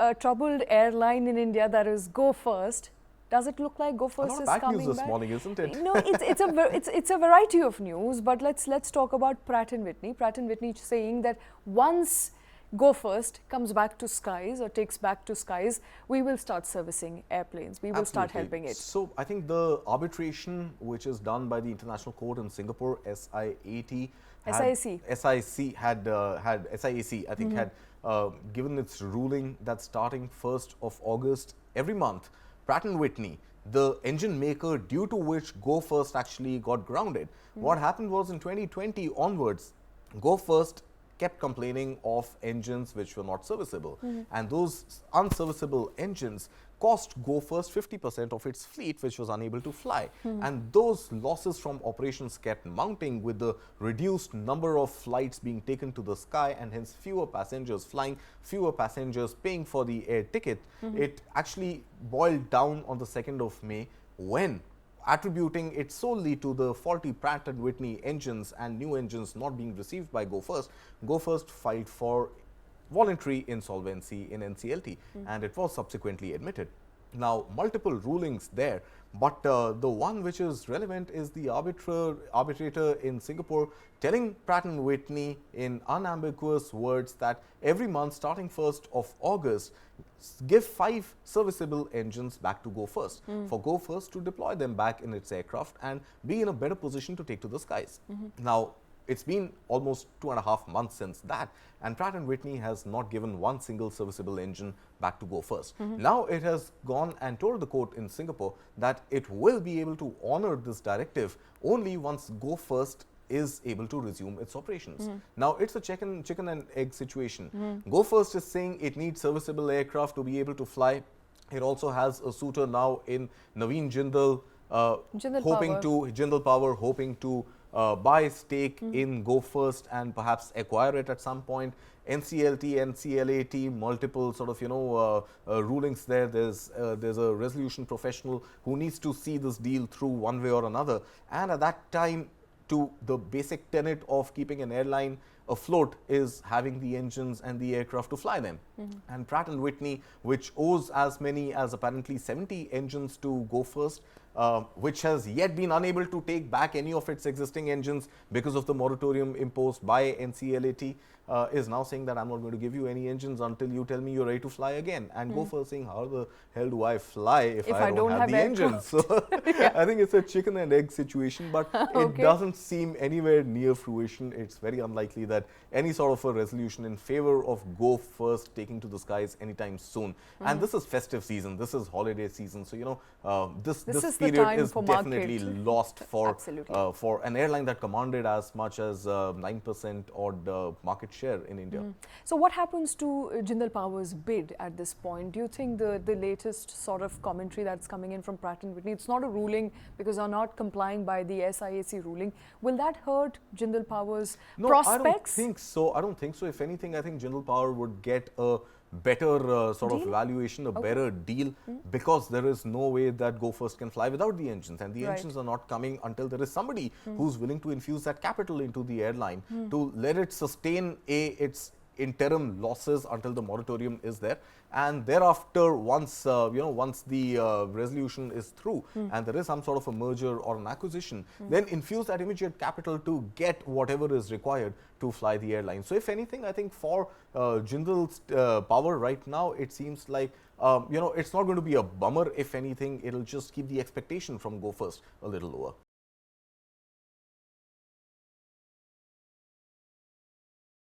a troubled airline in India, that is Go First. Does it look like Go First is coming back? A lot of bad news this morning, isn't it? No, it's a variety of news, but let's talk about Pratt Whitney. Pratt Whitney saying that once Go First comes back to skies or takes back to skies, we will start servicing airplanes. We will start helping it. So I think the arbitration, which is done by the International Court in Singapore, SIAC, I think had given its ruling that starting 1st of August every month, Pratt Whitney, the engine maker due to which Go First actually got grounded. What happened was in 2020 onwards, Go First kept complaining of engines which were not serviceable. And those unserviceable engines cost Go First 50% of its fleet, which was unable to fly. And those losses from operations kept mounting with the reduced number of flights being taken to the sky and hence fewer passengers flying, fewer passengers paying for the air ticket. It actually boiled down on the 2nd of May when, attributing it solely to the faulty Pratt & Whitney engines and new engines not being received by Go First filed for voluntary insolvency in NCLT, and it was subsequently admitted. Now, multiple rulings there, but the one which is relevant is the arbitrator in Singapore telling Pratt & Whitney in unambiguous words that every month starting 1st of August, give 5 serviceable engines back to Go First, for Go First to deploy them back in its aircraft and be in a better position to take to the skies. Now, it's been almost 2.5 months since that, and Pratt & Whitney has not given one single serviceable engine back to Go First. Now it has gone and told the court in Singapore that it will be able to honor this directive only once Go First is able to resume its operations. Now it's a chicken and egg situation. Go First is saying it needs serviceable aircraft to be able to fly. It also has a suitor now in Naveen Jindal, Jindal Power, hoping to buy stake in Go First and perhaps acquire it at some point. NCLT, NCLAT, multiple sort of rulings there. There's a resolution professional who needs to see this deal through one way or another. And at that time, to the basic tenet of keeping an airline afloat is having the engines and the aircraft to fly them. And Pratt & Whitney, which owes as many as apparently 70 engines to Go First, which has yet been unable to take back any of its existing engines because of the moratorium imposed by NCLAT, is now saying that I'm not going to give you any engines until you tell me you're ready to fly again. And Go First saying, how the hell do I fly if I don't have the engines? So I think it's a chicken and egg situation, but it doesn't seem anywhere near fruition. It's very unlikely that any sort of a resolution in favor of Go First taking to the skies anytime soon. And this is festive season, this is holiday season, so this period is definitely lost for an airline that commanded as much as 9% odd market share in India. So what happens to Jindal Power's bid at this point? Do you think the latest sort of commentary that's coming in from Pratt & Whitney, it's not a ruling because they're not complying by the SIAC ruling, will that hurt Jindal Power's prospects? I don't think so. I don't think so. If anything, I think Jindal Power would get a better sort of valuation, a better deal, because there is no way that Go First can fly without the engines, and the engines are not coming until there is somebody who's willing to infuse that capital into the airline to let it sustain its interim losses until the moratorium is there, and thereafter once once the resolution is through and there is some sort of a merger or an acquisition, then infuse that immediate capital to get whatever is required to fly the airline. So if anything, I think for Jindal's Power right now, it seems like it's not going to be a bummer. If anything, it'll just keep the expectation from Go First a little lower.